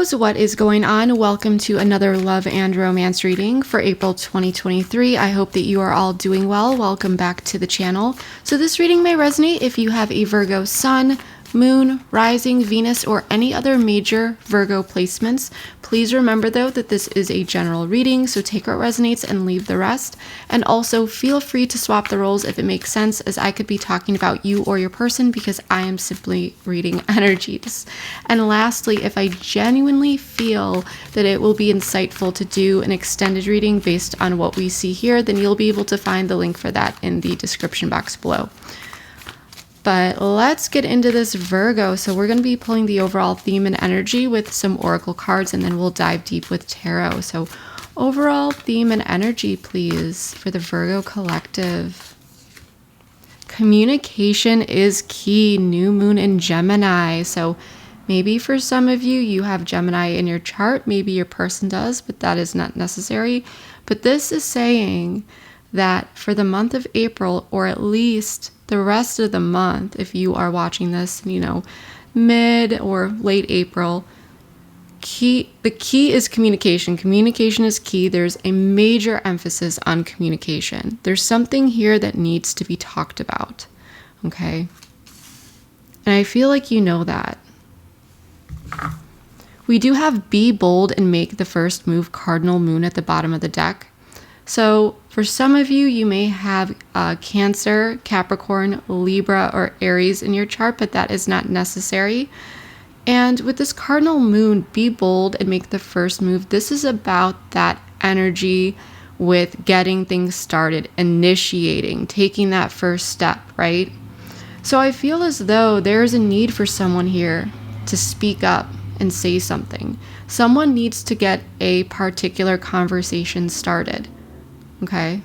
Virgos, what is going on? Welcome to another love and romance reading for April 2023. I hope that you are all doing well. Welcome back to the channel. So this reading may resonate if you have a Virgo sun, moon, rising, Venus, or any other major Virgo placements. Please remember though that this is a general reading, so take what resonates and leave the rest. And also feel free to swap the roles if it makes sense, as I could be talking about you or your person because I am simply reading energies. And lastly, if I genuinely feel that it will be insightful to do an extended reading based on what we see here, then you'll be able to find the link for that in the description box below. But let's get into this Virgo. So we're going to be pulling the overall theme and energy with some oracle cards, and then we'll dive deep with tarot. So overall theme and energy, please, for the Virgo collective. Communication is key. New moon in Gemini. So maybe for some of you, you have Gemini in your chart. Maybe your person does, but that is not necessary. But this is saying that for the month of April, or at least the rest of the month, if you are watching this, mid or late April, the key is communication. Communication is key. There's a major emphasis on communication. There's something here that needs to be talked about, okay? And I feel like you know that. We do have be bold and make the first move, cardinal moon, at the bottom of the deck. So for some of you, you may have Cancer, Capricorn, Libra, or Aries in your chart, but that is not necessary. And with this cardinal moon, be bold and make the first move. This is about that energy with getting things started, initiating, taking that first step, right? So I feel as though there's a need for someone here to speak up and say something. Someone needs to get a particular conversation started. Okay.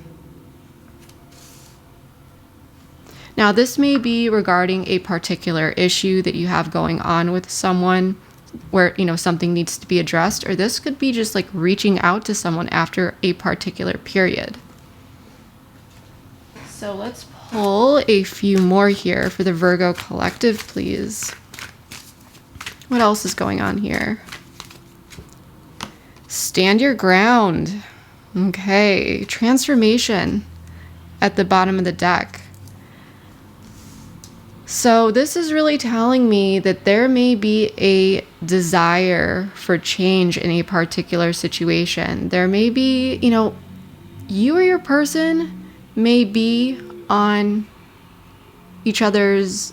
Now, this may be regarding a particular issue that you have going on with someone where, something needs to be addressed, or this could be just like reaching out to someone after a particular period. So let's pull a few more here for the Virgo collective, please. What else is going on here? Stand your ground. Okay, transformation at the bottom of the deck. So this is really telling me that there may be a desire for change in a particular situation. There may be, you or your person may be on each other's,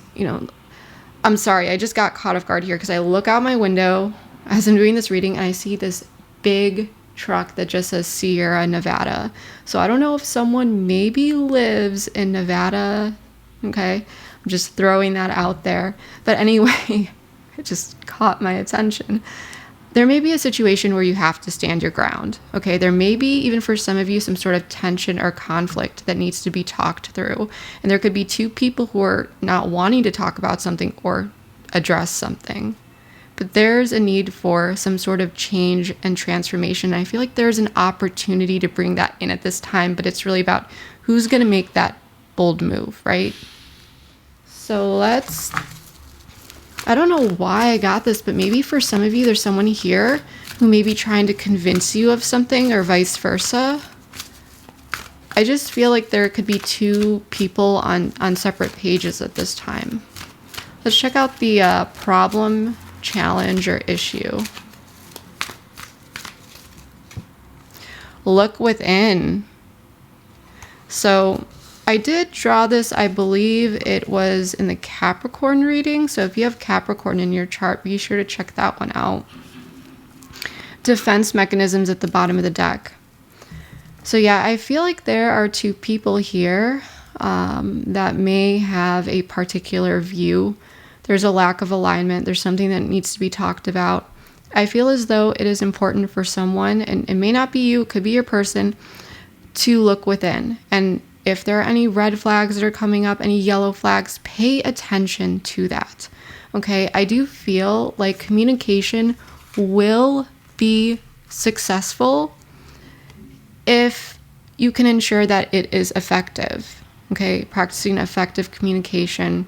I'm sorry, I just got caught off guard here because I look out my window as I'm doing this reading and I see this big truck that just says Sierra, Nevada. So I don't know if someone maybe lives in Nevada. Okay, I'm just throwing that out there. But anyway, it just caught my attention. There may be a situation where you have to stand your ground. Okay, there may be, even for some of you, some sort of tension or conflict that needs to be talked through. And there could be two people who are not wanting to talk about something or address something. But there's a need for some sort of change and transformation. I feel like there's an opportunity to bring that in at this time, but it's really about who's going to make that bold move, right? So I don't know why I got this, but maybe for some of you, there's someone here who may be trying to convince you of something or vice versa. I just feel like there could be two people on separate pages at this time. Let's check out the problem, challenge, or issue. Look within. So I did draw this, I believe it was in the Capricorn reading. So if you have Capricorn in your chart, be sure to check that one out. Defense mechanisms at the bottom of the deck. So yeah, I feel like there are two people here that may have a particular view. There's a lack of alignment. There's something that needs to be talked about. I feel as though it is important for someone, and it may not be you, it could be your person, to look within. And if there are any red flags that are coming up, any yellow flags, pay attention to that. Okay, I do feel like communication will be successful if you can ensure that it is effective. Okay, practicing effective communication.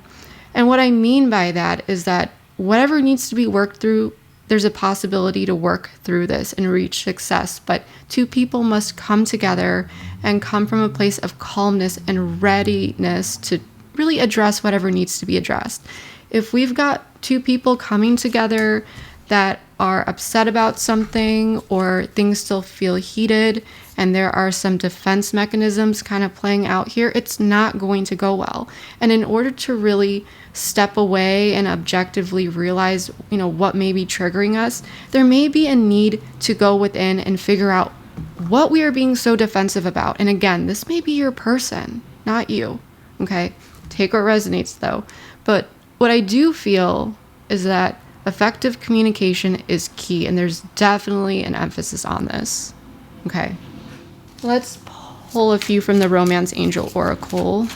And what I mean by that is that whatever needs to be worked through there's a possibility to work through this and reach success, but two people must come together and come from a place of calmness and readiness to really address whatever needs to be addressed. If we've got two people coming together that are upset about something, or things still feel heated and there are some defense mechanisms kind of playing out here, it's not going to go well. And in order to really step away and objectively realize, what may be triggering us, there may be a need to go within and figure out what we are being so defensive about. And again, this may be your person, not you. Okay? Take what resonates though. But what I do feel is that effective communication is key, and there's definitely an emphasis on this. Okay. Let's pull a few from the Romance Angel Oracle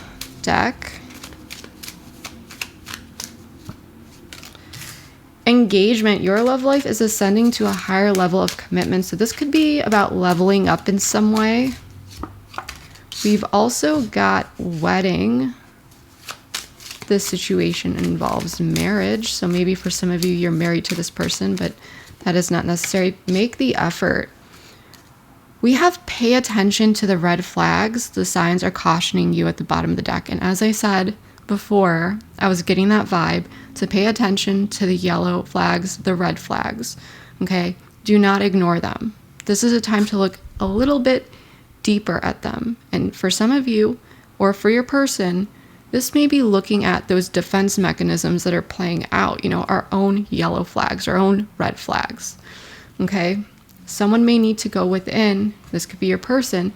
deck. Engagement. Your love life is ascending to a higher level of commitment. So this could be about leveling up in some way. We've also got wedding. This situation involves marriage. So maybe for some of you, you're married to this person, but that is not necessary. Make the effort. We have pay attention to the red flags. The signs are cautioning you at the bottom of the deck. And as I said before, I was getting that vibe to pay attention to the yellow flags, the red flags. Okay? Do not ignore them. This is a time to look a little bit deeper at them. And for some of you, or for your person, this may be looking at those defense mechanisms that are playing out, our own yellow flags, our own red flags. Okay? Someone may need to go within, this could be your person,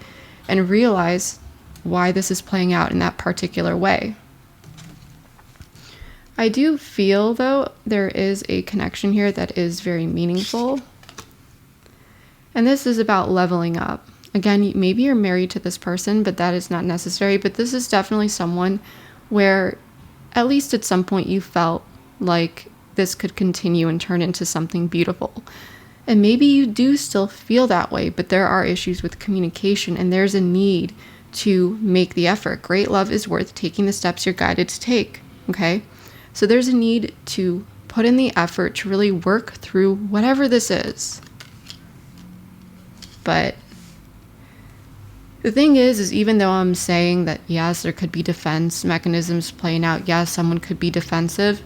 and realize why this is playing out in that particular way. I do feel, though, there is a connection here that is very meaningful. And this is about leveling up. Again, maybe you're married to this person, but that is not necessary. But this is definitely someone where, at least at some point, you felt like this could continue and turn into something beautiful. And maybe you do still feel that way, but there are issues with communication, and there's a need to make the effort. Great love is worth taking the steps you're guided to take, okay? So there's a need to put in the effort to really work through whatever this is. But the thing is even though I'm saying that, yes, there could be defense mechanisms playing out, yes, someone could be defensive,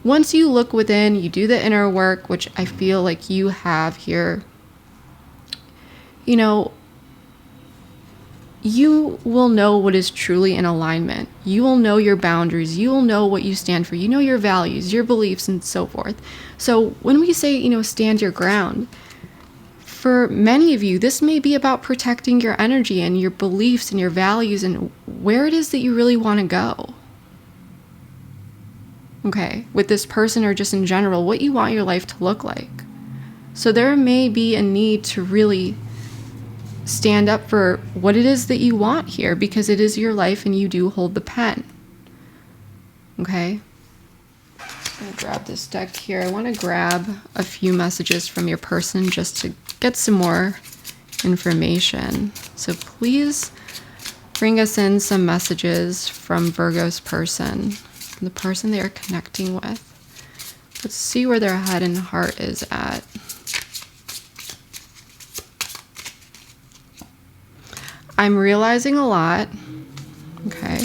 once you look within, you do the inner work, which I feel like you have here, you will know what is truly in alignment. You will know your boundaries. You will know what you stand for. You know your values, your beliefs, and so forth. So when we say, stand your ground, for many of you, this may be about protecting your energy and your beliefs and your values and where it is that you really want to go. Okay, with this person or just in general, what you want your life to look like. So there may be a need to really stand up for what it is that you want here, because it is your life and you do hold the pen. Okay? I'm going to grab this deck here. I want to grab a few messages from your person just to get some more information. So please bring us in some messages from Virgo's person, the person they are connecting with. Let's see where their head and heart is at. I'm realizing a lot. Okay.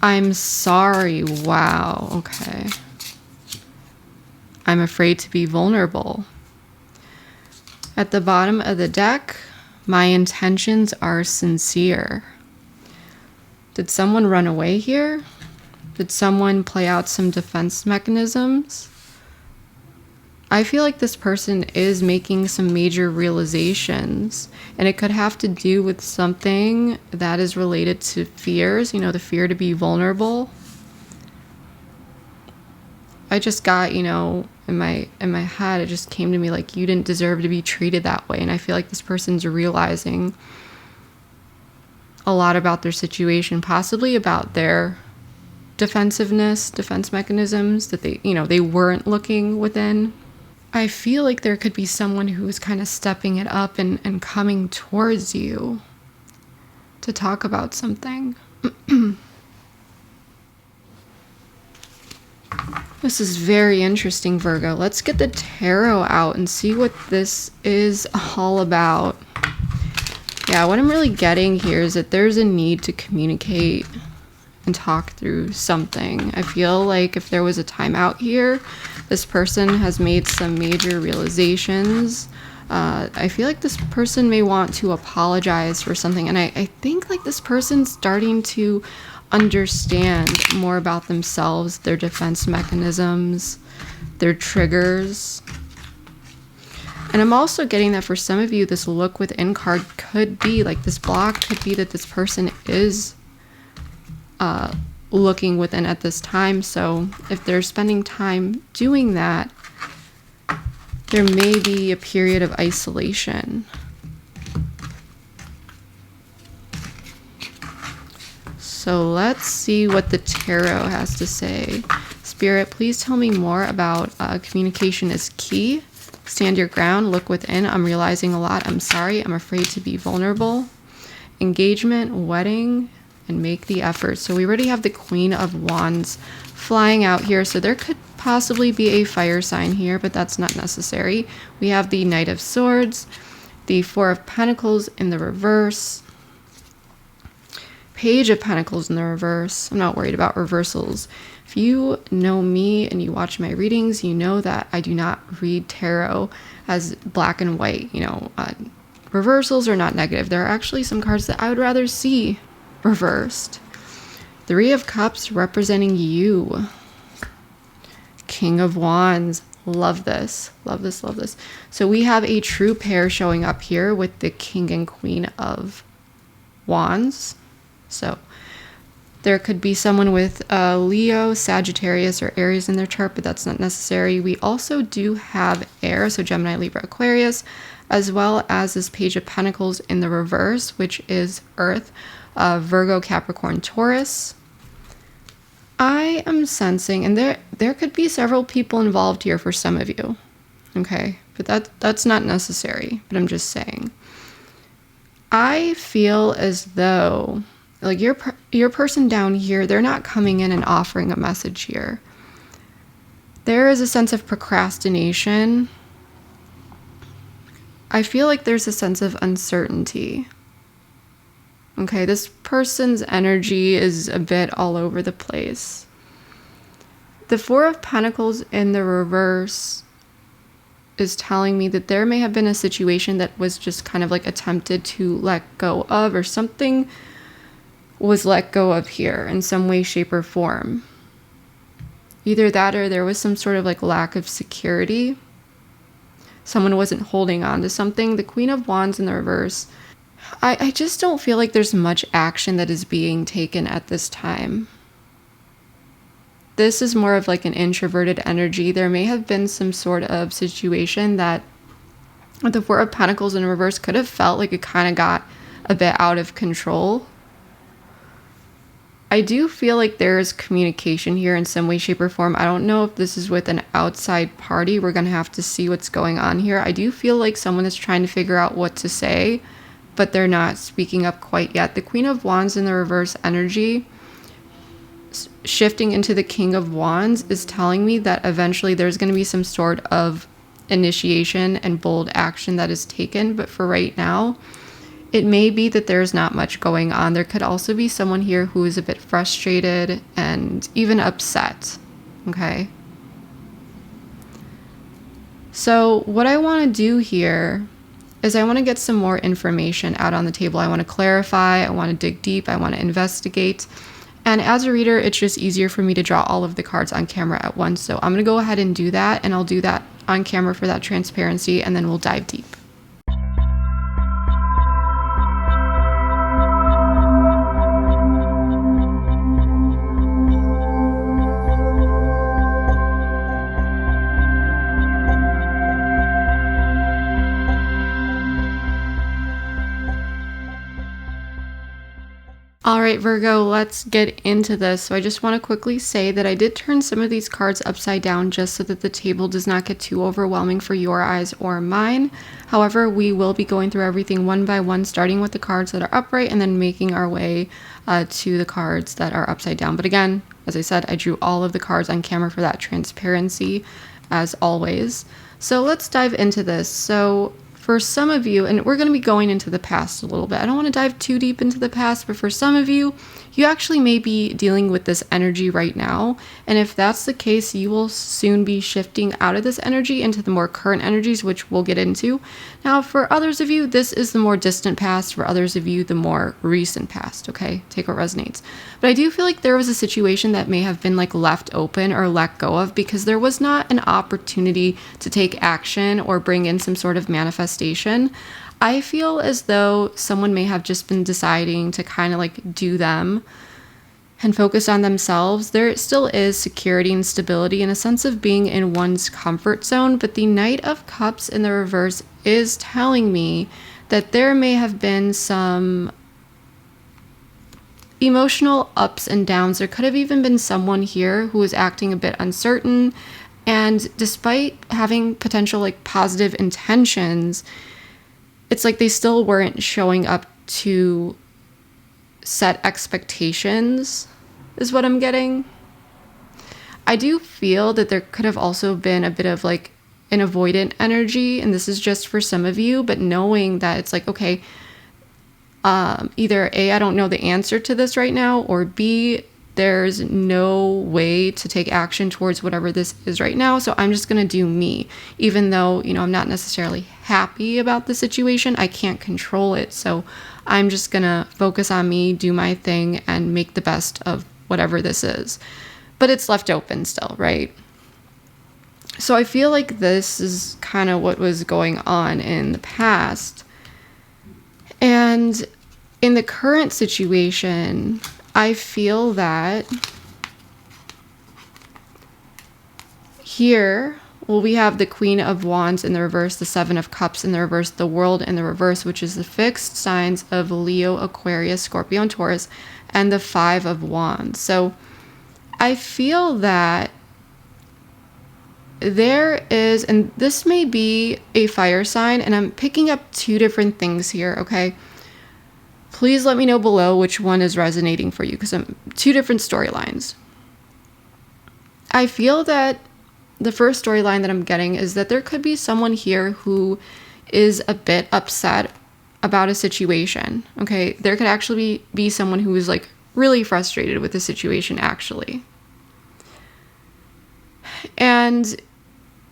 I'm sorry. Wow. Okay. I'm afraid to be vulnerable. At the bottom of the deck, my intentions are sincere. Did someone run away here? Did someone play out some defense mechanisms? I feel like this person is making some major realizations, and it could have to do with something that is related to fears, the fear to be vulnerable. I just got, in my head, it just came to me like, you didn't deserve to be treated that way. And I feel like this person's realizing a lot about their situation, possibly about their defense mechanisms that they weren't looking within. I feel like there could be someone who is kind of stepping it up and coming towards you to talk about something. This is very interesting, Virgo. Let's get the tarot out and see what this is all about. Yeah, what I'm really getting here is that there's a need to communicate and talk through something. I feel like if there was a timeout here, this person has made some major realizations. I feel like this person may want to apologize for something, and I think like this person's starting to understand more about themselves, their defense mechanisms, their triggers. And I'm also getting that for some of you, this look within card could be like this block could be that this person is looking within at this time. So if they're spending time doing that, there may be a period of isolation. So let's see what the tarot has to say. Spirit, please tell me more about communication is key. Stand your ground, look within. I'm realizing a lot. I'm sorry. I'm afraid to be vulnerable. Engagement, wedding, and make the effort. So we already have the Queen of Wands flying out here. So there could possibly be a fire sign here, but that's not necessary. We have the Knight of Swords, the Four of Pentacles in the reverse, Page of Pentacles in the reverse. I'm not worried about reversals. If you know me and you watch my readings, you know that I do not read tarot as black and white. Reversals are not negative. There are actually some cards that I would rather see reversed. Three of Cups representing you. King of Wands. Love this. Love this. Love this. So we have a true pair showing up here with the King and Queen of Wands. So there could be someone with Leo, Sagittarius, or Aries in their chart, but that's not necessary. We also do have air, so Gemini, Libra, Aquarius, as well as this Page of Pentacles in the reverse, which is Earth, Virgo, Capricorn, Taurus. I am sensing, and there could be several people involved here for some of you, okay? But that's not necessary, but I'm just saying. I feel as though, like your person down here, they're not coming in and offering a message here. There is a sense of procrastination. I feel like there's a sense of uncertainty. Okay, this person's energy is a bit all over the place. The Four of Pentacles in the reverse is telling me that there may have been a situation that was just kind of like attempted to let go of, or something was let go of here in some way, shape, or form. Either that or there was some sort of like lack of security. Someone wasn't holding on to something. The Queen of Wands in the reverse, I just don't feel like there's much action that is being taken at this time. This is more of like an introverted energy. There may have been some sort of situation that with the Four of Pentacles in reverse could have felt like it kind of got a bit out of control. I do feel like there is communication here in some way, shape, or form. I don't know if this is with an outside party. We're going to have to see what's going on here. I do feel like someone is trying to figure out what to say, but they're not speaking up quite yet. The Queen of Wands in the reverse energy shifting into the King of Wands is telling me that eventually there's going to be some sort of initiation and bold action that is taken. But for right now, it may be that there's not much going on. There could also be someone here who is a bit frustrated and even upset. Okay. So what I want to do here is I want to get some more information out on the table. I want to clarify. I want to dig deep. I want to investigate. And as a reader, it's just easier for me to draw all of the cards on camera at once. So I'm going to go ahead and do that, and I'll do that on camera for that transparency, and then we'll dive deep. All right, Virgo, let's get into this. So I just want to quickly say that I did turn some of these cards upside down just so that the table does not get too overwhelming for your eyes or mine. However, we will be going through everything one by one, starting with the cards that are upright and then making our way to the cards that are upside down. But again, As I said, I drew all of the cards on camera for that transparency, as always. So let's dive into this. So for some of you, and we're going to be going into the past a little bit. I don't want to dive too deep into the past, but for some of you, you actually may be dealing with this energy right now. And if that's the case, you will soon be shifting out of this energy into the more current energies, which we'll get into. Now, for others of you, this is the more distant past. For others of you, the more recent past, okay? Take what resonates. But I do feel like there was a situation that may have been like left open or let go of because there was not an opportunity to take action or bring in some sort of manifestation. I feel as though someone may have just been deciding to kind of like do them and focus on themselves. There still is security and stability and a sense of being in one's comfort zone, but the Knight of Cups in the reverse is telling me that there may have been some emotional ups and downs. There could have even been someone here who was acting a bit uncertain, and despite having potential like positive intentions, it's like they still weren't showing up to set expectations, is what I'm getting. I do feel that there could have also been a bit of like an avoidant energy, and this is just for some of you, but knowing that it's like, okay, either A, I don't know the answer to this right now, or B, there's no way to take action towards whatever this is right now. So I'm just going to do me, even though, I'm not necessarily happy about the situation. I can't control it. So I'm just going to focus on me, do my thing, and make the best of whatever this is. But it's left open still, right? So I feel like this is kind of what was going on in the past. And in the current situation, I feel that here, we have the Queen of Wands in the reverse, the Seven of Cups in the reverse, the World in the reverse, which is the fixed signs of Leo, Aquarius, Scorpio, and Taurus, and the Five of Wands. So I feel that there is, and this may be a fire sign, and I'm picking up two different things here, okay? Please let me know below which one is resonating for you, because I'm two different storylines. I feel that the first storyline that I'm getting is that there could be someone here who is a bit upset about a situation, okay? There could actually be someone who is like really frustrated with the situation, actually. And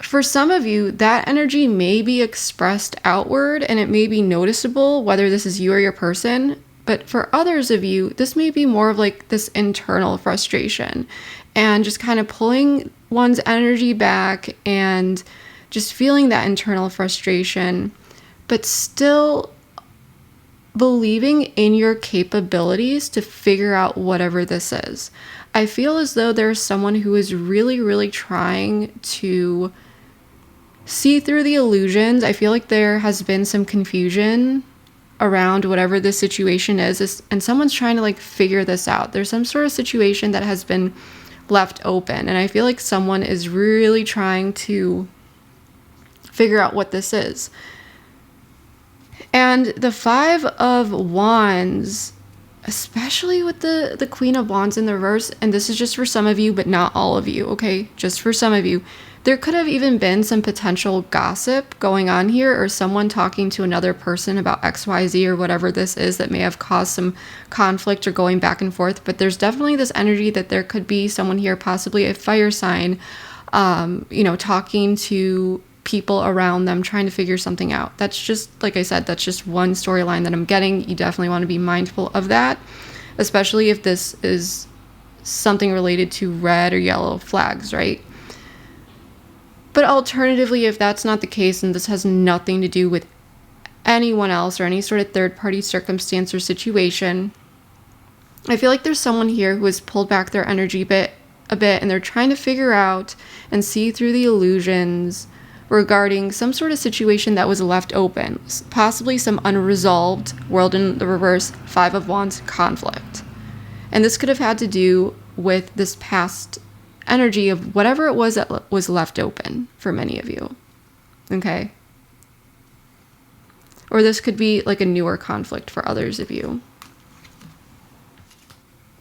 for some of you, that energy may be expressed outward and it may be noticeable whether this is you or your person. But for others of you, this may be more of like this internal frustration and just kind of pulling one's energy back and just feeling that internal frustration, but still believing in your capabilities to figure out whatever this is. I feel as though there's someone who is really, really trying to see through the illusions. I feel like there has been some confusion around whatever the situation is, and someone's trying to like figure this out. There's some sort of situation that has been left open, and I feel like someone is really trying to figure out what this is. And the Five of Wands, especially with the Queen of Wands in the reverse, and this is just for some of you, but not all of you, okay? Just for some of you. There could have even been some potential gossip going on here, or someone talking to another person about XYZ or whatever this is that may have caused some conflict or going back and forth. But there's definitely this energy that there could be someone here, possibly a fire sign, talking to people around them, trying to figure something out. That's just, like I said, that's just one storyline that I'm getting. You definitely want to be mindful of that, especially if this is something related to red or yellow flags, right? But alternatively, if that's not the case and this has nothing to do with anyone else or any sort of third-party circumstance or situation, I feel like there's someone here who has pulled back their energy a bit, and they're trying to figure out and see through the illusions regarding some sort of situation that was left open, possibly some unresolved World in the reverse, Five of Wands conflict. And this could have had to do with this past energy of whatever it was that was left open for many of you, okay? Or this could be like a newer conflict for others of you.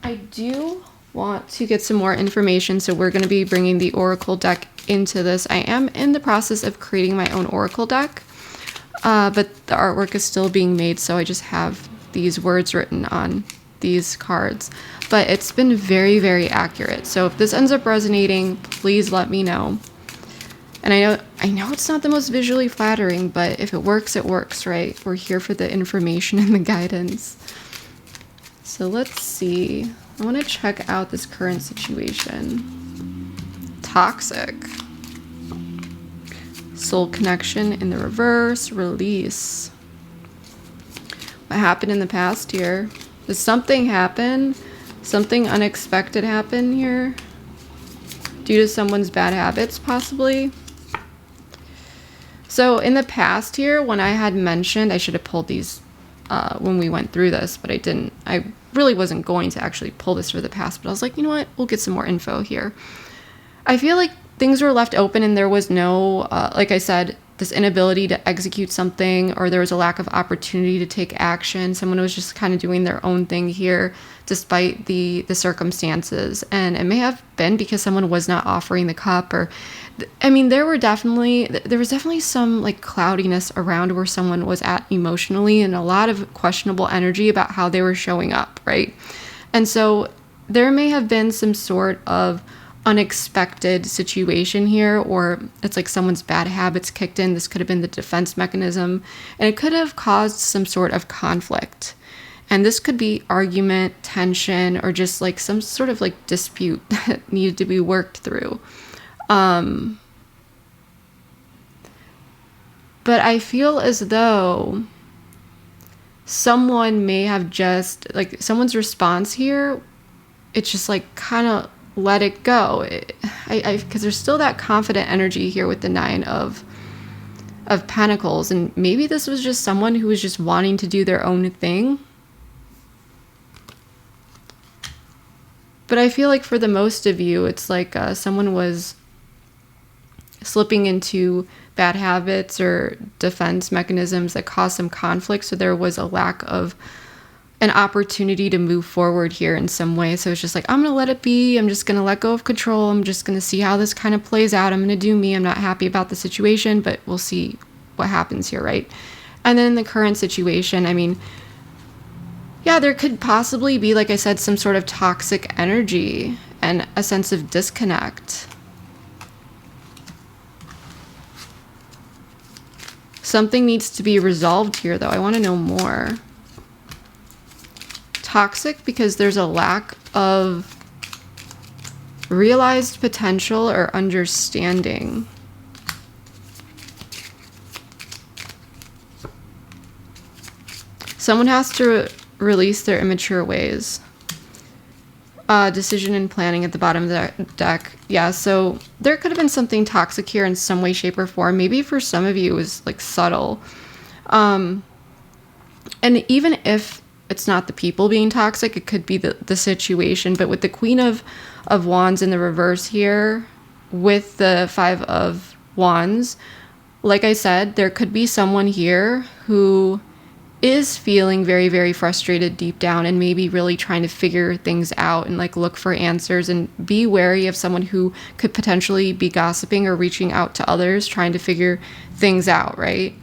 I do want to get some more information, so we're going to be bringing the Oracle deck into this. I am in the process of creating my own Oracle deck, but the artwork is still being made, so I just have these words written on these cards. But it's been very, very accurate. So if this ends up resonating, please let me know. And I know it's not the most visually flattering, but if it works, it works, right? We're here for the information and the guidance. So let's see. I want to check out this current situation. Toxic. Soul connection in the reverse. Release. What happened in the past here? Did something happen? Something unexpected happen here? Due to someone's bad habits, possibly? So in the past here, when I had mentioned, I should have pulled these when we went through this, but I didn't. I really wasn't going to actually pull this for the past, but I was like, you know what? We'll get some more info here. I feel like things were left open and there was no, like I said, this inability to execute something, or there was a lack of opportunity to take action. Someone was just kind of doing their own thing here despite the circumstances. And it may have been because someone was not offering the cup, or I mean, there was definitely some like cloudiness around where someone was at emotionally, and a lot of questionable energy about how they were showing up, right? And so there may have been some sort of unexpected situation here, or it's like someone's bad habits kicked in. This could have been the defense mechanism, and it could have caused some sort of conflict. And this could be argument, tension, or just like some sort of like dispute that needed to be worked through. But I feel as though someone may have just, like, someone's response here, it's just like kind of let it go. Because there's still that confident energy here with the Nine of Pentacles, and maybe this was just someone who was just wanting to do their own thing. But I feel like for the most of you, it's like someone was slipping into bad habits or defense mechanisms that caused some conflict. So there was a lack of an opportunity to move forward here in some way. So it's just like, I'm going to let it be. I'm just going to let go of control. I'm just going to see how this kind of plays out. I'm going to do me. I'm not happy about the situation, but we'll see what happens here, right? And then in the current situation, I mean, yeah, there could possibly be, like I said, some sort of toxic energy and a sense of disconnect. Something needs to be resolved here, though. I want to know more. Toxic because there's a lack of realized potential or understanding. Someone has to release their immature ways. Decision and planning at the bottom of the deck. Yeah, so there could have been something toxic here in some way, shape, or form. Maybe for some of you it was like subtle. And even if it's not the people being toxic, it could be the situation. But with the Queen of Wands in the reverse here, with the Five of Wands, like I said, there could be someone here who is feeling very, very frustrated deep down and maybe really trying to figure things out and like look for answers, and be wary of someone who could potentially be gossiping or reaching out to others trying to figure things out, right?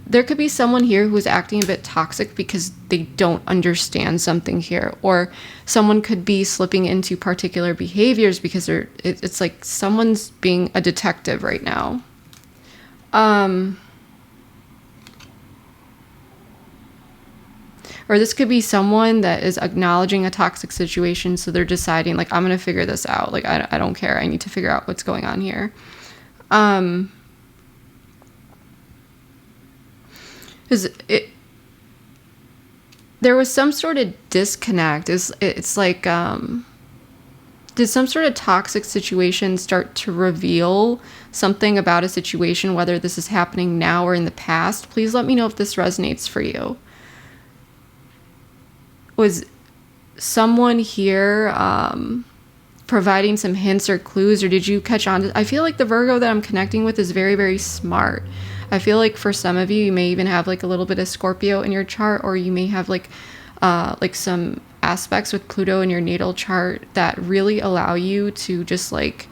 There could be someone here who's acting a bit toxic because they don't understand something here, or someone could be slipping into particular behaviors because it's like someone's being a detective right now. Or this could be someone that is acknowledging a toxic situation, so they're deciding, like, I'm going to figure this out. Like, I don't care. I need to figure out what's going on here. There was some sort of disconnect. It's like, did some sort of toxic situation start to reveal something about a situation, whether this is happening now or in the past? Please let me know if this resonates for you. Was someone here providing some hints or clues, or did you catch on to? I feel like the Virgo that I'm connecting with is very, very smart. I feel like for some of you, you may even have like a little bit of Scorpio in your chart, or you may have like like some aspects with Pluto in your natal chart that really allow you to just like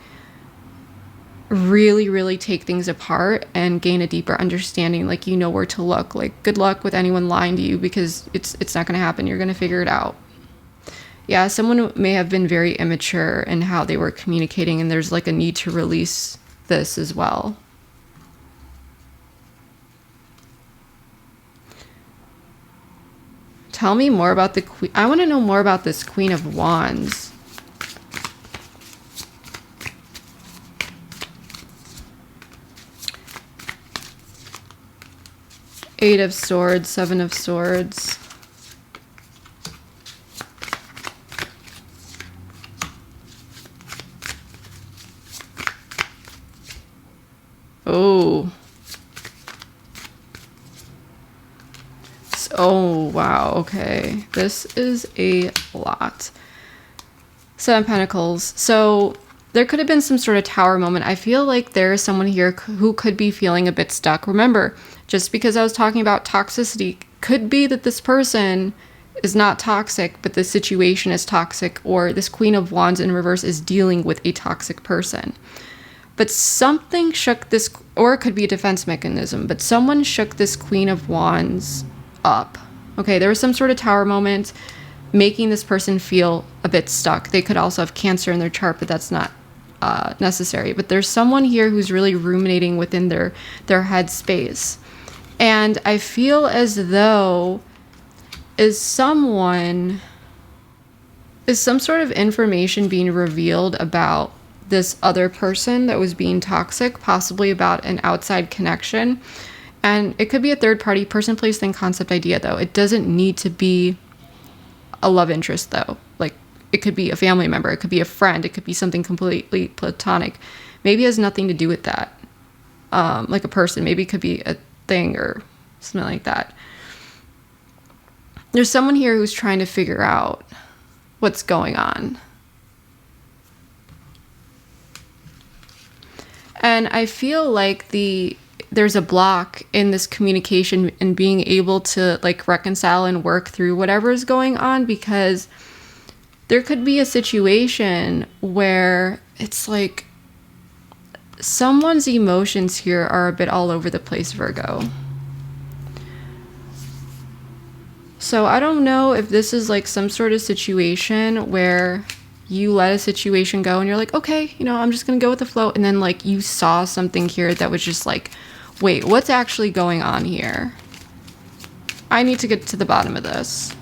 really, really take things apart and gain a deeper understanding. Like, you know where to look. Like, good luck with anyone lying to you, because it's not going to happen. You're going to figure it out. Yeah, someone may have been very immature in how they were communicating, and there's like a need to release this as well. Tell me more about the Queen. I want to know more about this Queen of Wands. Eight of Swords, Seven of Swords. Oh. Oh, wow. Okay. This is a lot. Seven of Pentacles. So there could have been some sort of tower moment. I feel like there is someone here who could be feeling a bit stuck. Remember, just because I was talking about toxicity, could be that this person is not toxic, but the situation is toxic, or this Queen of Wands in reverse is dealing with a toxic person. But something shook this, or it could be a defense mechanism, but someone shook this Queen of Wands up. Okay, there was some sort of tower moment making this person feel a bit stuck. They could also have Cancer in their chart, but that's not necessary. But there's someone here who's really ruminating within their head space. And I feel as though is some sort of information being revealed about this other person that was being toxic, possibly about an outside connection. And it could be a third party, person, place, thing, concept, idea, though. It doesn't need to be a love interest, though. Like, it could be a family member, it could be a friend, it could be something completely platonic. Maybe it has nothing to do with that. Like a person, maybe it could be a thing or something like that. There's someone here who's trying to figure out what's going on. And I feel like there's a block in this communication and being able to like reconcile and work through whatever is going on, because there could be a situation where it's like someone's emotions here are a bit all over the place, Virgo. So I don't know if this is like some sort of situation where you let a situation go and you're like, okay, you know, I'm just gonna go with the flow, and then like you saw something here that was just like, wait, what's actually going on here? I need to get to the bottom of this.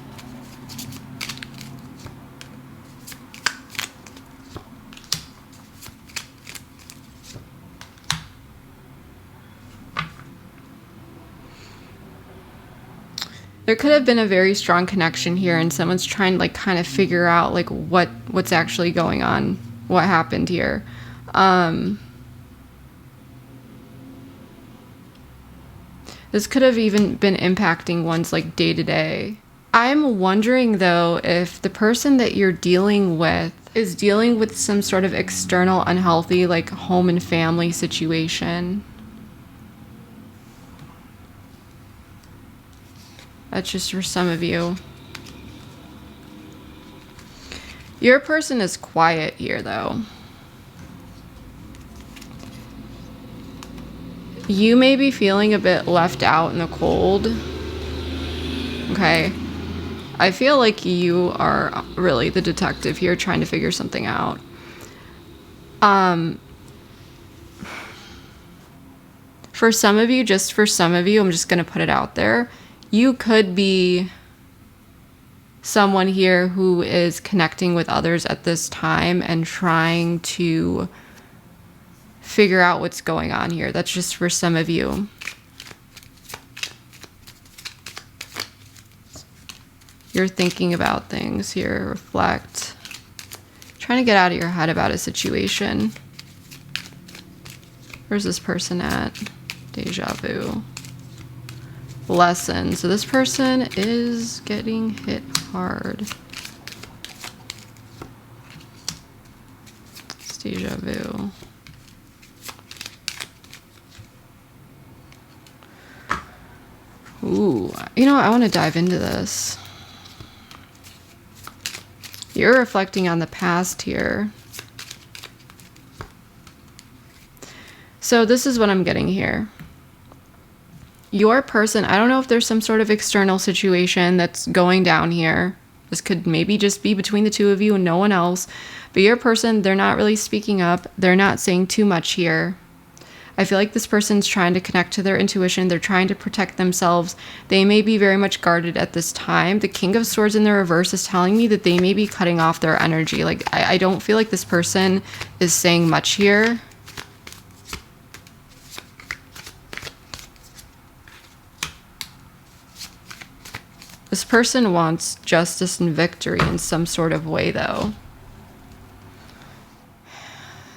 There could have been a very strong connection here, and someone's trying to like kind of figure out like what's actually going on, what happened here. This could have even been impacting one's like day to day. I'm wondering though if the person that you're dealing with is dealing with some sort of external unhealthy like home and family situation. That's just for some of you. Your person is quiet here, though. You may be feeling a bit left out in the cold. Okay. I feel like you are really the detective here trying to figure something out. For some of you, I'm just going to put it out there. You could be someone here who is connecting with others at this time and trying to figure out what's going on here. That's just for some of you. You're thinking about things here. Reflect. Trying to get out of your head about a situation. Where's this person at? Deja vu. Lesson. So this person is getting hit hard. It's deja vu. Ooh, you know, I want to dive into this. You're reflecting on the past here. So this is what I'm getting here. Your person, I don't know if there's some sort of external situation that's going down here. This could maybe just be between the two of you and no one else. But your person, they're not really speaking up. They're not saying too much here. I feel like this person's trying to connect to their intuition. They're trying to protect themselves. They may be very much guarded at this time. The King of Swords in the reverse is telling me that they may be cutting off their energy. Like, I don't feel like this person is saying much here. This person wants justice and victory in some sort of way, though.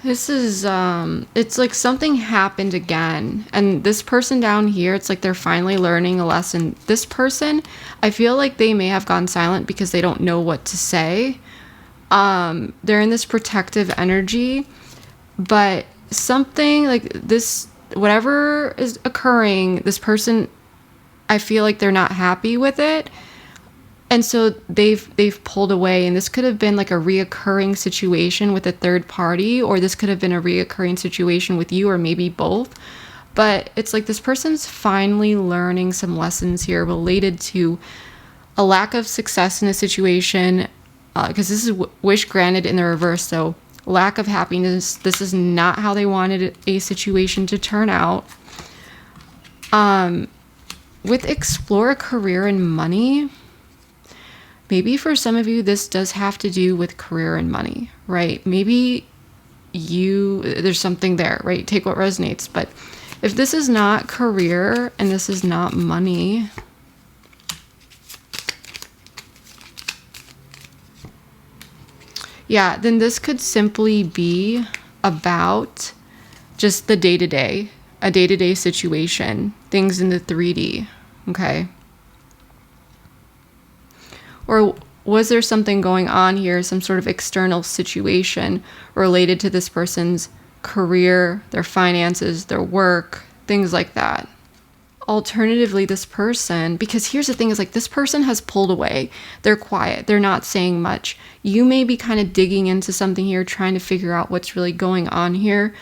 This is, it's like something happened again. And this person down here, it's like they're finally learning a lesson. This person, I feel like they may have gone silent because they don't know what to say. They're in this protective energy. But something like this, whatever is occurring, this person, I feel like they're not happy with it. And so they've pulled away, and this could have been like a reoccurring situation with a third party, or this could have been a reoccurring situation with you, or maybe both. But it's like this person's finally learning some lessons here related to a lack of success in a situation, because this is wish granted in the reverse. So lack of happiness. This is not how they wanted a situation to turn out. With explore a career and money, maybe for some of you, this does have to do with career and money, right? Maybe there's something there, right? Take what resonates. But if this is not career and this is not money, yeah, then this could simply be about just the day-to-day, a day-to-day situation, things in the 3D, okay? Or was there something going on here, some sort of external situation related to this person's career, their finances, their work, things like that? Alternatively, this person, because here's the thing, is like this person has pulled away. They're quiet. They're not saying much. You may be kind of digging into something here, trying to figure out what's really going on here.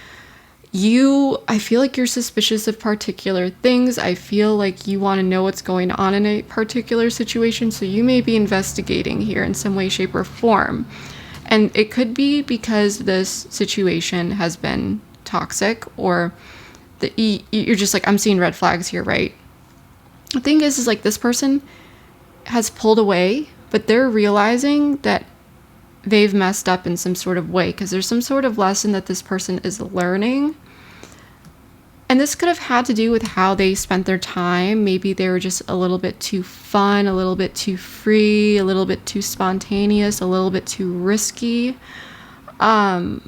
I feel like you're suspicious of particular things. I feel like you want to know what's going on in a particular situation. So you may be investigating here in some way, shape, or form. And it could be because this situation has been toxic, or you're just like, I'm seeing red flags here, right? The thing is like this person has pulled away, but they're realizing that they've messed up in some sort of way, because there's some sort of lesson that this person is learning. And this could have had to do with how they spent their time. Maybe they were just a little bit too fun, a little bit too free, a little bit too spontaneous, a little bit too risky. And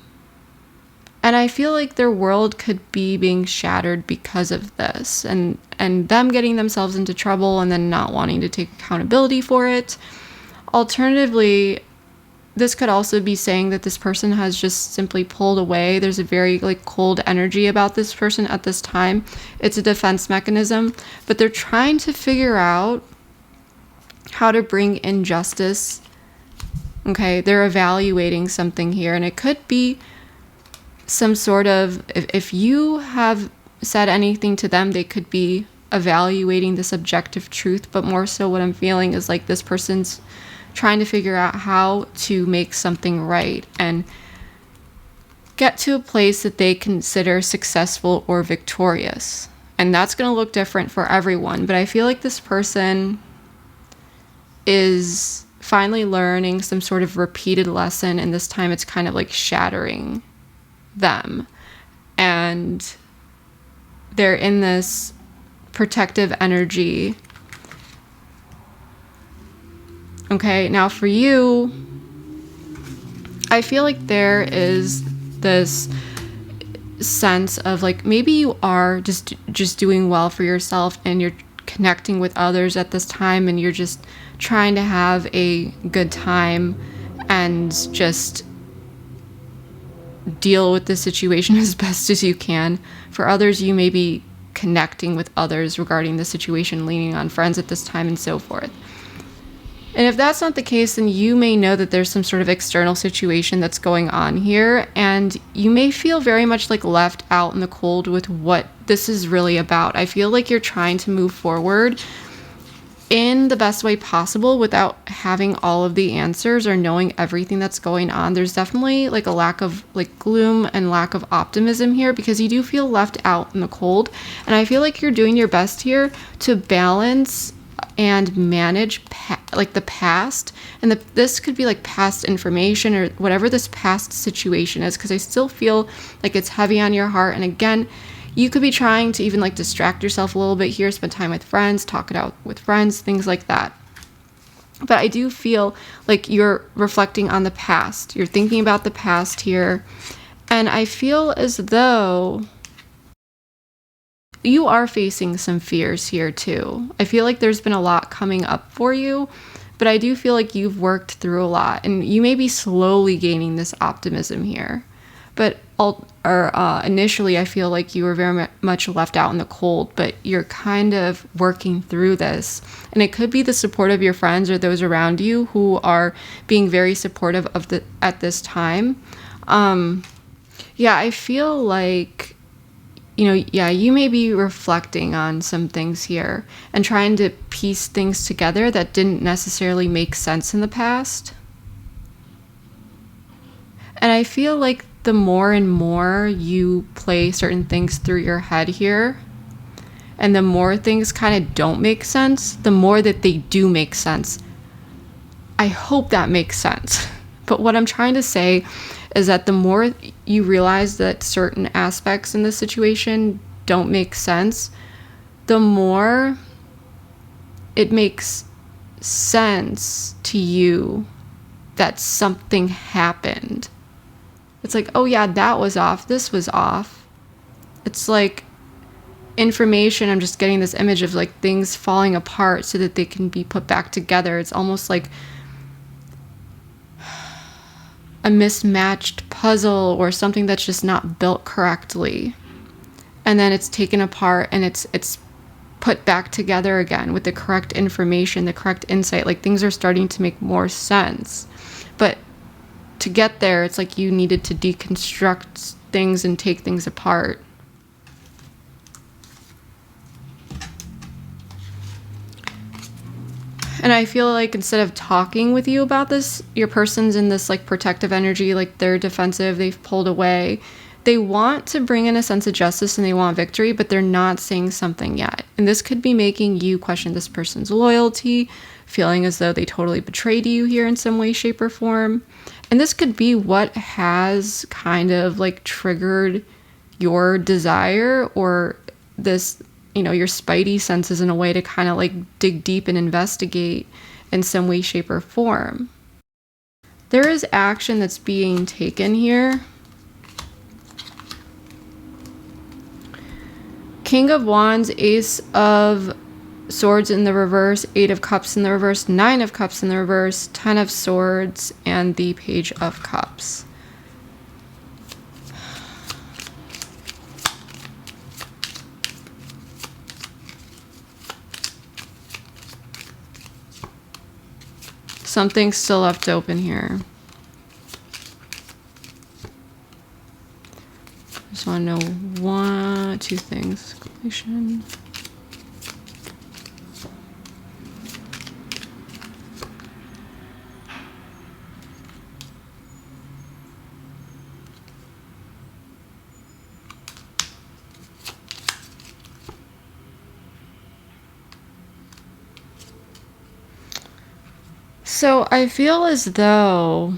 I feel like their world could be being shattered because of this, and them getting themselves into trouble and then not wanting to take accountability for it. Alternatively, this could also be saying that this person has just simply pulled away. There's a very cold energy about this person at this time. It's a defense mechanism, but they're trying to figure out how to bring in justice. Okay, they're evaluating something here, and it could be some sort of, if you have said anything to them, they could be evaluating this objective truth, but more so what I'm feeling is like this person's trying to figure out how to make something right and get to a place that they consider successful or victorious. And that's going to look different for everyone, but I feel like this person is finally learning some sort of repeated lesson, and this time it's kind of like shattering them, and they're in this protective energy. Okay, now for you, I feel like there is this sense of maybe you are just doing well for yourself, and you're connecting with others at this time, and you're just trying to have a good time and just deal with the situation as best as you can. For others, you may be connecting with others regarding the situation, leaning on friends at this time, and so forth. And if that's not the case, then you may know that there's some sort of external situation that's going on here, and you may feel very much like left out in the cold with what this is really about. I feel like you're trying to move forward in the best way possible without having all of the answers or knowing everything that's going on. There's definitely like a lack of like gloom and lack of optimism here, because you do feel left out in the cold. And I feel like you're doing your best here to balance and manage like the past, and this could be like past information or whatever this past situation is, because I still feel like it's heavy on your heart. And again, you could be trying to even like distract yourself a little bit here, spend time with friends, talk it out with friends, things like that. But I do feel like you're reflecting on the past, you're thinking about the past here, and I feel as though you are facing some fears here too. I feel like there's been a lot coming up for you, but I do feel like you've worked through a lot, and you may be slowly gaining this optimism here. But initially, I feel like you were very much left out in the cold, but you're kind of working through this. And it could be the support of your friends or those around you who are being very supportive of at this time. I feel like, you may be reflecting on some things here and trying to piece things together that didn't necessarily make sense in the past. And I feel like the more and more you play certain things through your head here, and the more things kind of don't make sense, the more that they do make sense. I hope that makes sense. But what I'm trying to say is that the more you realize that certain aspects in this situation don't make sense, the more it makes sense to you that something happened. It's like, oh yeah, that was off, this was off. It's like information, I'm just getting this image of like things falling apart so that they can be put back together. It's almost like a mismatched puzzle or something that's just not built correctly. And then it's taken apart and it's put back together again with the correct information, the correct insight. Like things are starting to make more sense. But to get there, it's like you needed to deconstruct things and take things apart. And I feel like instead of talking with you about this, your person's in this like protective energy, like they're defensive, they've pulled away. They want to bring in a sense of justice and they want victory, but they're not saying something yet. And this could be making you question this person's loyalty, feeling as though they totally betrayed you here in some way, shape, or form. And this could be what has kind of like triggered your desire or this, your spidey senses in a way to kind of like dig deep and investigate in some way, shape, or form. There is action that's being taken here. King of Wands, Ace of Swords in the reverse, 8 of Cups in the reverse, 9 of Cups in the reverse, 10 of Swords, and the Page of Cups. Something's still left open here. Just want to know two things. Completion. So I feel as though,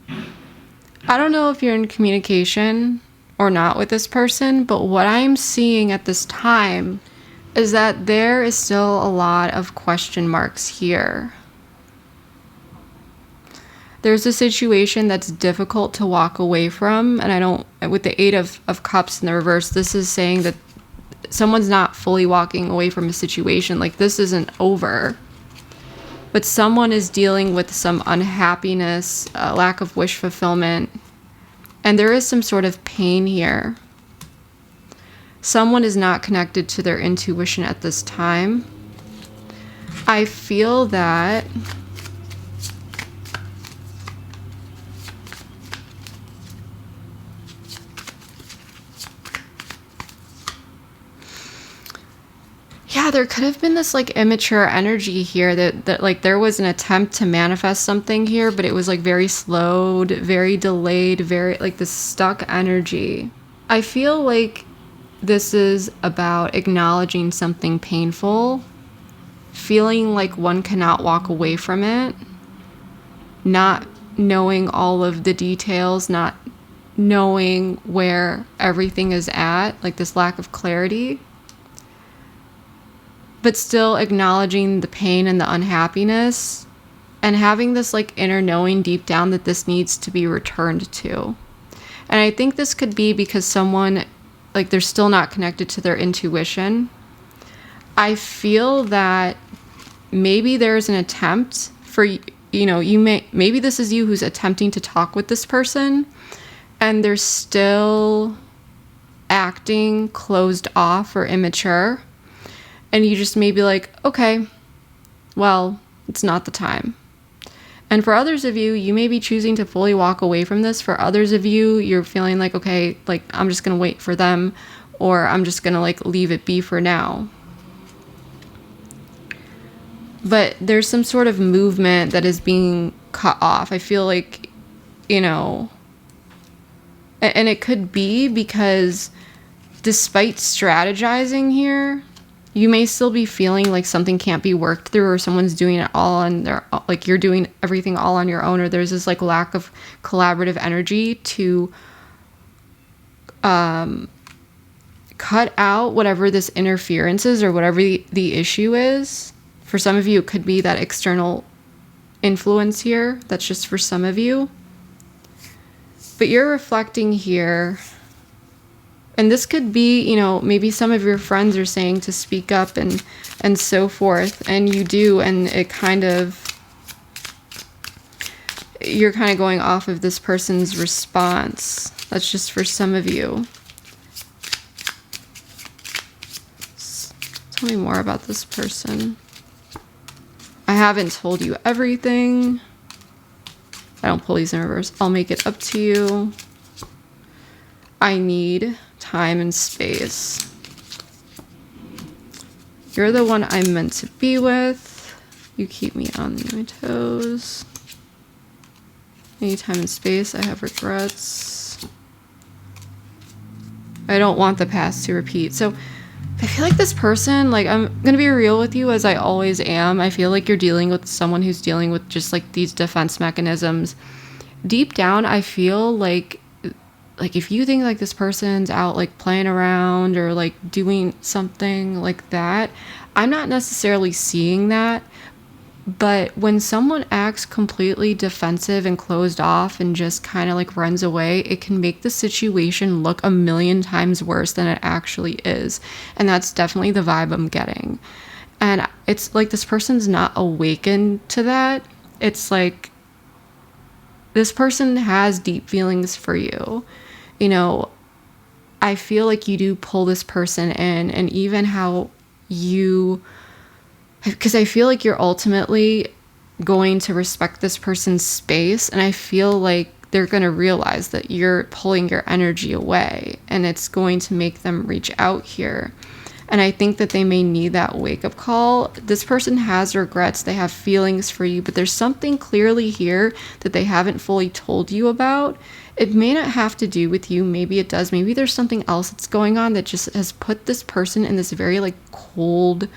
I don't know if you're in communication or not with this person, but what I'm seeing at this time is that there is still a lot of question marks here. There's a situation that's difficult to walk away from, and with the 8 of Cups in the reverse, this is saying that someone's not fully walking away from a situation. Like this isn't over. But someone is dealing with some unhappiness, lack of wish fulfillment, and there is some sort of pain here. Someone is not connected to their intuition at this time. I feel that yeah, there could have been this like immature energy here that like there was an attempt to manifest something here, but it was like very slowed, very delayed, very like this stuck energy. I feel like this is about acknowledging something painful, feeling like one cannot walk away from it, not knowing all of the details, not knowing where everything is at, like this lack of clarity, but still acknowledging the pain and the unhappiness and having this like inner knowing deep down that this needs to be returned to. And I think this could be because someone, like, they're still not connected to their intuition. I feel that maybe there's an attempt for, maybe this is you who's attempting to talk with this person and they're still acting closed off or immature. And you just may be like, okay, well, it's not the time. And for others of you, you may be choosing to fully walk away from this. For others of you, you're feeling like, okay, like I'm just going to wait for them, or I'm just going to like leave it be for now. But there's some sort of movement that is being cut off. I feel like, and it could be because despite strategizing here, you may still be feeling like something can't be worked through, or someone's doing it all on their, like you're doing everything all on your own, or there's this like lack of collaborative energy to cut out whatever this interference is or whatever the issue is. For some of you, it could be that external influence here. That's just for some of you. But you're reflecting here. And this could be, maybe some of your friends are saying to speak up and so forth. And you do, and it kind of, you're kind of going off of this person's response. That's just for some of you. Tell me more about this person. I haven't told you everything. I don't pull these in reverse. I'll make it up to you. I need time and space. You're the one I'm meant to be with. You keep me on my toes. I need time and space. I have regrets. I don't want the past to repeat. So I feel like this person, like, I'm going to be real with you as I always am. I feel like you're dealing with someone who's dealing with just like these defense mechanisms. Deep down, I feel like if you think like this person's out like playing around or like doing something like that, I'm not necessarily seeing that. But when someone acts completely defensive and closed off and just kind of like runs away, it can make the situation look a million times worse than it actually is. And that's definitely the vibe I'm getting. And it's like this person's not awakened to that. It's like this person has deep feelings for you. I feel like you do pull this person in, and even how you, because I feel like you're ultimately going to respect this person's space, and I feel like they're going to realize that you're pulling your energy away, and it's going to make them reach out here. And I think that they may need that wake-up call. This person has regrets. They have feelings for you, but there's something clearly here that they haven't fully told you about. It may not have to do with you. Maybe it does. Maybe there's something else that's going on that just has put this person in this very like cold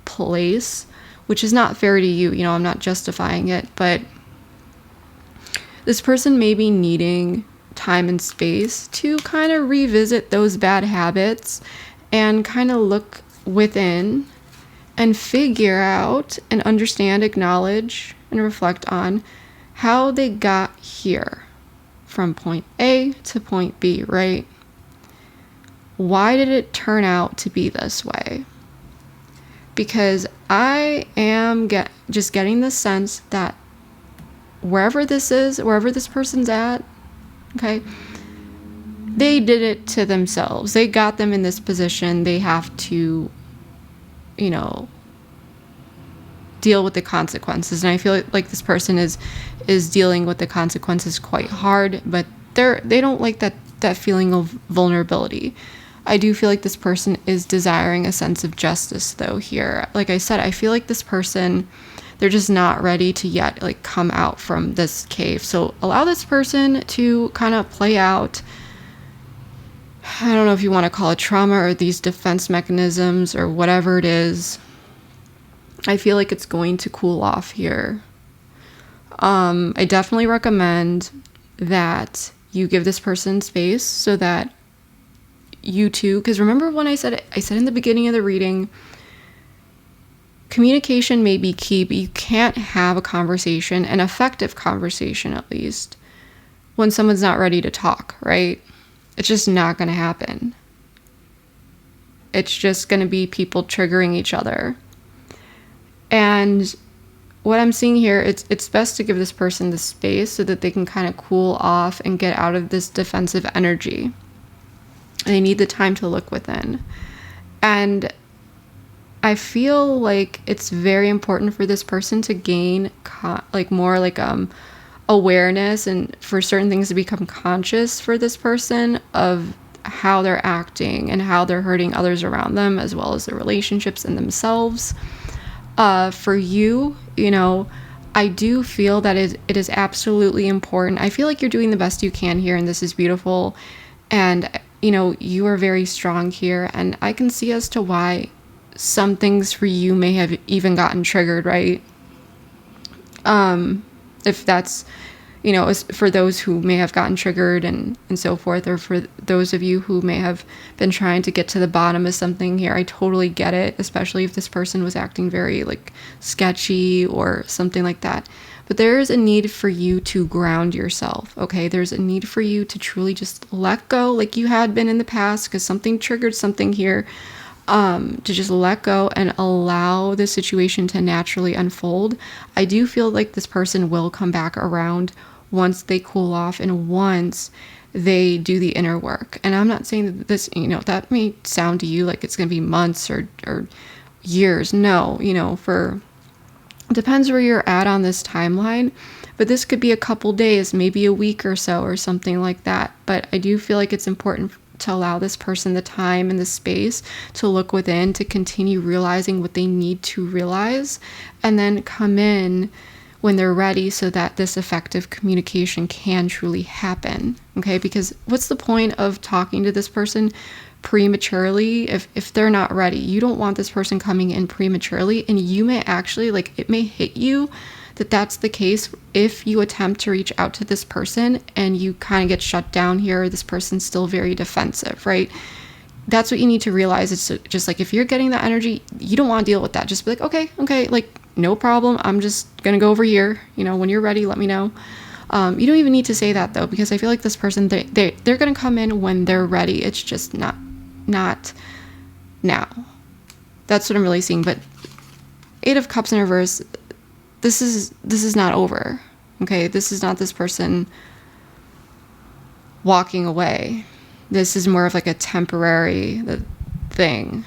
place, which is not fair to you. I'm not justifying it, but this person may be needing time and space to kind of revisit those bad habits and kind of look within and figure out and understand, acknowledge, and reflect on how they got here from point A to point B, right? Why did it turn out to be this way? Because I am just getting the sense that wherever this is, wherever this person's at, okay, they did it to themselves. They got them in this position. They have to, deal with the consequences. And I feel like this person is dealing with the consequences quite hard, but they don't like that feeling of vulnerability. I do feel like this person is desiring a sense of justice though here. Like I said, I feel like this person, they're just not ready to yet like come out from this cave. So allow this person to kind of play out, I don't know if you want to call it trauma or these defense mechanisms or whatever it is. I feel like it's going to cool off here. I definitely recommend that you give this person space so that you too, because remember when I said in the beginning of the reading, communication may be key, but you can't have a conversation, an effective conversation at least, when someone's not ready to talk, right? It's just not going to happen. It's just going to be people triggering each other. And what I'm seeing here, it's best to give this person the space so that they can kind of cool off and get out of this defensive energy. They need the time to look within. And I feel like it's very important for this person to gain awareness, and for certain things to become conscious for this person of how they're acting and how they're hurting others around them, as well as their relationships and themselves. For you, I do feel that it is absolutely important. I feel like you're doing the best you can here, and this is beautiful. And, you are very strong here. And I can see as to why some things for you may have even gotten triggered, right? If that's, for those who may have gotten triggered and so forth, or for those of you who may have been trying to get to the bottom of something here, I totally get it, especially if this person was acting very sketchy or something like that. But there is a need for you to ground yourself, okay? There's a need for you to truly just let go like you had been in the past, because something triggered something here. To just let go and allow the situation to naturally unfold. I do feel like this person will come back around once they cool off and once they do the inner work. And I'm not saying that this, that may sound to you like it's going to be months or years. No, depends where you're at on this timeline, but this could be a couple days, maybe a week or so or something like that. But I do feel like it's important to allow this person the time and the space to look within, to continue realizing what they need to realize, and then come in when they're ready so that this effective communication can truly happen. Okay, because what's the point of talking to this person prematurely if they're not ready? You don't want this person coming in prematurely, and you may actually, it may hit you that that's the case if you attempt to reach out to this person and you kind of get shut down here, this person's still very defensive, right? That's what you need to realize. It's just if you're getting that energy, you don't want to deal with that. Just be like, okay, no problem. I'm just going to go over here. When you're ready, let me know. You don't even need to say that though, because I feel like this person, they're going to come in when they're ready. It's just not now. That's what I'm really seeing. But 8 of Cups in reverse, this is not over. Okay, this is not this person walking away. This is more of a temporary thing.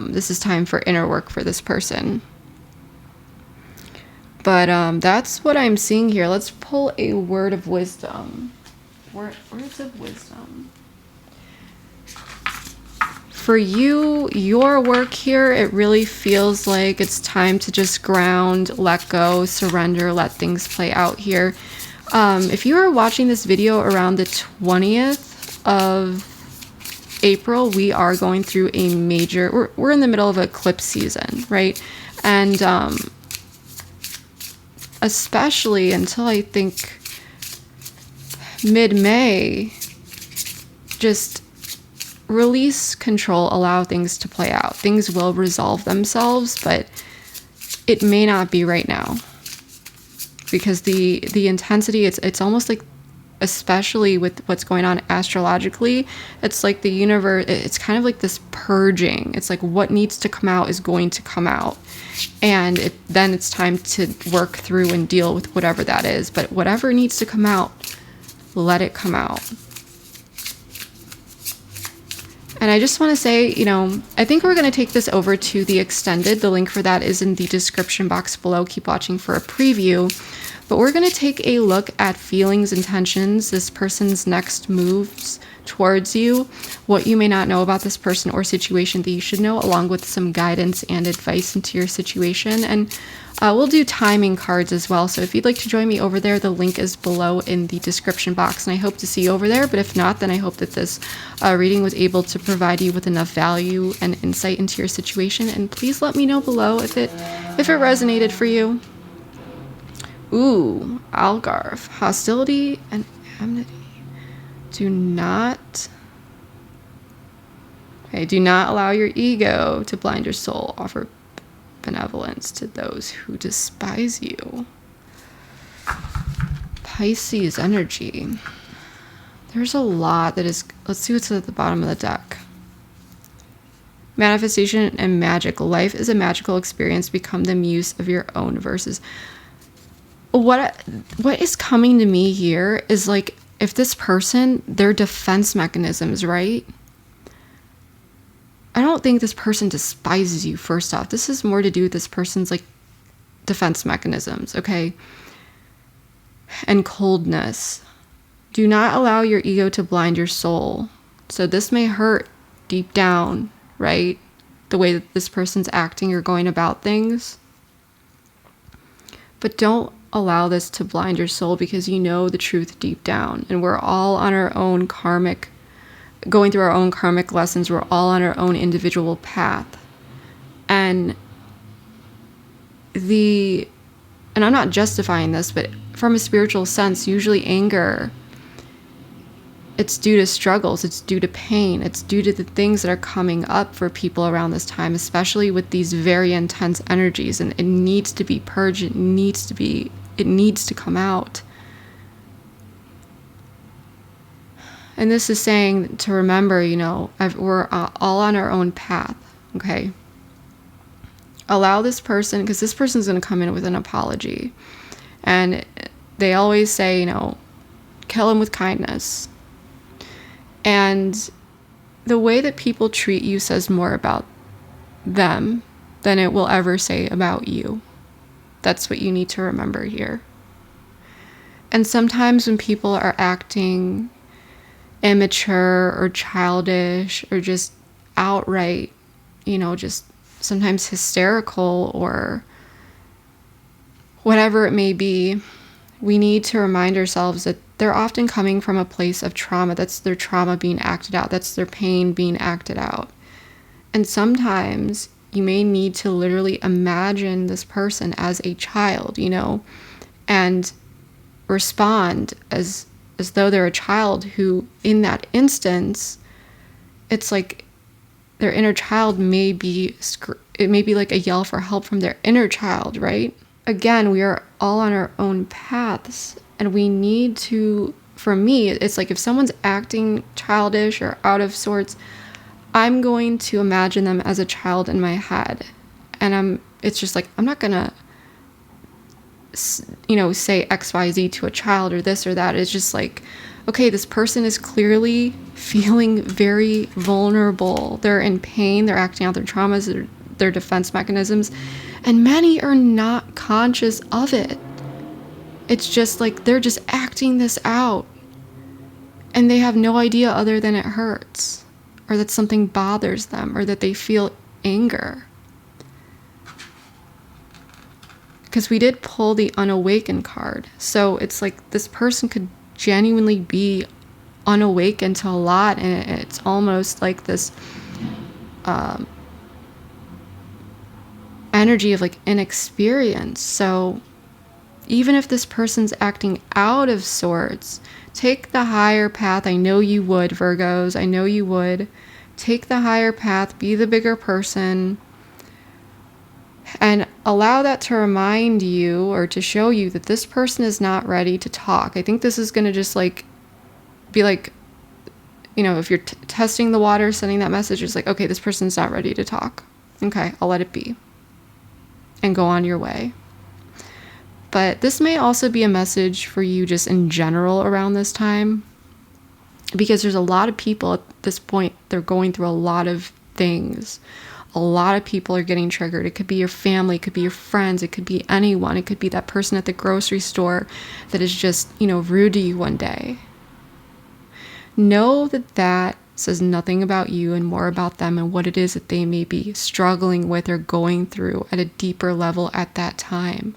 This is time for inner work for this person. But that's what I'm seeing here. Let's pull a word of wisdom. Words of wisdom. For you, your work here, it really feels like it's time to just ground, let go, surrender, let things play out here. If you are watching this video around the 20th of April, we are going through a major, we're in the middle of eclipse season, right? And especially until I think mid-May, just release control, allow things to play out. Things will resolve themselves, but it may not be right now, because the intensity, it's almost like, especially with what's going on astrologically, it's like the universe, it's kind of like this purging. It's like what needs to come out is going to come out, and then it's time to work through and deal with whatever that is. But whatever needs to come out, let it come out. And I just want to say, I think we're going to take this over to the extended. The link for that is in the description box below. Keep watching for a preview. But we're going to take a look at feelings, intentions, this person's next moves towards you, what you may not know about this person or situation that you should know, along with some guidance and advice into your situation. And we'll do timing cards as well. So if you'd like to join me over there, the link is below in the description box. And I hope to see you over there. But if not, then I hope that this reading was able to provide you with enough value and insight into your situation. And please let me know below if it resonated for you. Ooh, Algarve. Hostility and enmity. Do not allow your ego to blind your soul. Offer benevolence to those who despise you. Pisces energy. There's a lot that is, let's see what's at the bottom of the deck. Manifestation and magic. Life is a magical experience. Become the muse of your own verses. What is coming to me here is like, if this person, their defense mechanisms, right? I don't think this person despises you, first off. This is more to do with this person's like defense mechanisms, okay? And coldness. Do not allow your ego to blind your soul. So this may hurt deep down, right? The way that this person's acting or going about things. But don't allow this to blind your soul, because you know the truth deep down. And we're all on our own going through our own karmic lessons. We're all on our own individual path. And I'm not justifying this, but from a spiritual sense, usually anger, it's due to struggles, it's due to pain, it's due to the things that are coming up for people around this time, especially with these very intense energies. And it needs to be purged, it needs to come out. And this is saying to remember, we're all on our own path, okay? Allow this person, because this person's going to come in with an apology. And they always say, kill him with kindness. And the way that people treat you says more about them than it will ever say about you. That's what you need to remember here. And sometimes when people are acting immature or childish or just outright, just sometimes hysterical or whatever it may be, we need to remind ourselves that they're often coming from a place of trauma. That's their trauma being acted out. That's their pain being acted out. And sometimes you may need to literally imagine this person as a child, and respond as though they're a child who, in that instance, it's like their inner child may be like a yell for help from their inner child, right? Again, we are all on our own paths, and we need to, for me, it's like if someone's acting childish or out of sorts, I'm going to imagine them as a child in my head. And it's just like, I'm not gonna say XYZ to a child or this or that. It's just like, okay, this person is clearly feeling very vulnerable. They're in pain. They're acting out their traumas, their defense mechanisms, and many are not conscious of it. It's just like they're just acting this out, and they have no idea other than it hurts, or that something bothers them, or that they feel anger. Because we did pull the unawakened card. So it's like this person could genuinely be unawakened to a lot, and it's almost like this energy of like inexperience. So even if this person's acting out of sorts, take the higher path. I know you would, Virgos. I know you would. Take the higher path. Be the bigger person. And allow that to remind you or to show you that this person is not ready to talk. I think this is going to just like be like, if you're testing the water, sending that message, it's like, okay, this person's not ready to talk. Okay, I'll let it be. And go on your way. But this may also be a message for you just in general around this time. because there's a lot of people at this point, they're going through a lot of things. A lot of people are getting triggered. It could be your family, it could be your friends, it could be anyone. It could be that person at the grocery store that is just, rude to you one day. Know that that says nothing about you and more about them and what it is that they may be struggling with or going through at a deeper level at that time.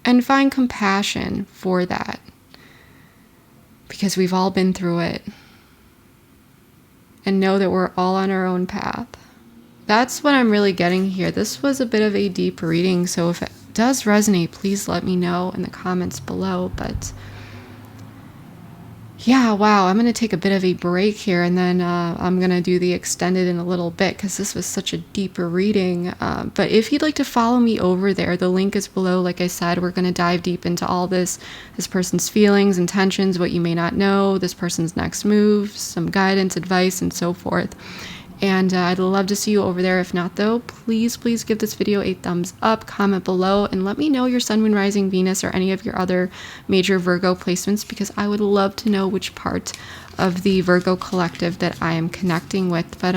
And find compassion for that, because we've all been through it. And know that we're all on our own path. That's what I'm really getting here. This was a bit of a deep reading, so if it does resonate, please let me know in the comments below. But yeah, wow, I'm going to take a bit of a break here, and then I'm going to do the extended in a little bit, because this was such a deeper reading. But if you'd like to follow me over there, the link is below. Like I said, we're going to dive deep into all this person's feelings, intentions, what you may not know, this person's next moves, some guidance, advice, and so forth. And I'd love to see you over there. If not, though, please give this video a thumbs up, comment below, and let me know your Sun, Moon, Rising, Venus, or any of your other major Virgo placements, because I would love to know which part of the Virgo collective that I am connecting with. But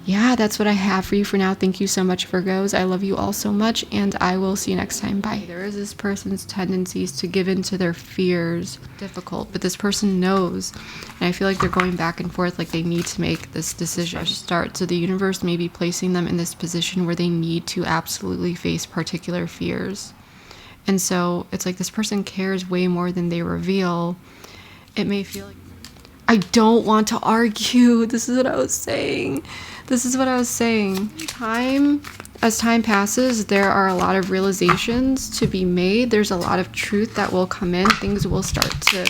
yeah, that's what I have for you for now. Thank you so much, Virgos. I love you all so much, and I will see you next time. Bye. There is this person's tendencies to give in to their fears. Difficult, but this person knows, and I feel like they're going back and forth, like they need to make this decision. Start. So the universe may be placing them in this position where they need to absolutely face particular fears. And so it's like this person cares way more than they reveal. It may feel like, I don't want to argue. This is what I was saying. As time passes, there are a lot of realizations to be made. There's a lot of truth that will come in. Things will start to